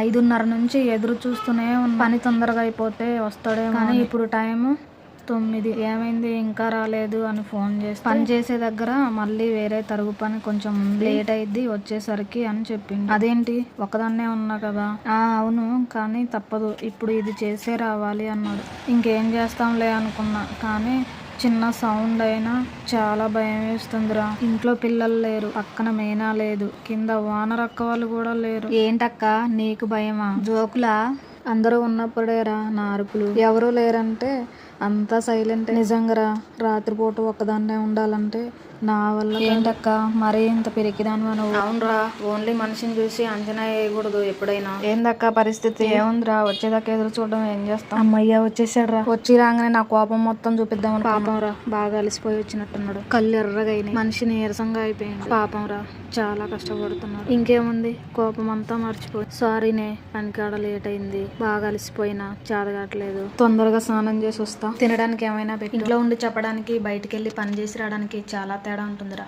5:30 నుంచి ఎదురు చూస్తూనే ఉన్నా. పని తొందరగా అయిపోతే వస్తాడేమో కానీ ఇప్పుడు టైము 9. ఏమైంది ఇంకా రాలేదు అని ఫోన్ చేసి పని చేసే దగ్గర మళ్ళీ వేరే తరుగు పని కొంచెం లేట్ అయిద్ది వచ్చేసరికి అని చెప్పింది. అదేంటి ఒకదాన్నే ఉన్నా కదా. అవును కానీ తప్పదు, ఇప్పుడు ఇది చేసే రావాలి అన్నాడు. ఇంకేం చేస్తాంలే అనుకున్నా కానీ చిన్న సౌండ్ అయినా చాలా భయం వేస్తుందిరా. ఇంట్లో పిల్లలు లేరు, పక్కన మీనా లేదు, కింద ఓనర్ అక్క వాళ్ళు కూడా లేరు. ఏంటక్క నీకు భయమా? జోకులా? అందరూ ఉన్నప్పుడేరా నా అరుపులు. ఎవరూ లేరంటే అంతా సైలెంట్. నిజంగా రాత్రిపూట ఒక్కదాన్నే ఉండాలంటే నా వల్ల. ఏంటక్క మరీ ఇంత పిరికిదానివా నువ్వు? అవునరా, ఓన్లీ మనిషిని చూసి అంచనా వేయకూడదు ఎప్పుడైనా. ఏందక్క పరిస్థితి? ఏముందిరా, వచ్చేదాకా ఎదురు చూడడం, ఏం చేస్తాం. అమ్మయ్య వచ్చేసాడు రా. వచ్చి రాగానే నా కోపం మొత్తం చూపిద్దామని. పాపం రా, బాగా అలసిపోయి వచ్చినట్టున్నాడు. కళ్ళు ఎర్రగా అయినాయి, మనిషి నీరసంగా అయిపోయింది. పాపం రా, చాలా కష్టపడుతున్నాడు. ఇంకేముంది, కోపం అంతా మర్చిపోయి సారీనే, పనికాడ లేట్ అయింది, బాగా అలసిపోయినా చాదగట్లేదు, తొందరగా స్నానం చేసి వస్తా, తినడానికి ఏమైనా పెట్టి. ఇంట్లో ఉండి చెప్పడానికి బయటికి వెళ్ళి పని చేసి రావడానికి చాలా తేడా ఉంటుందిరా.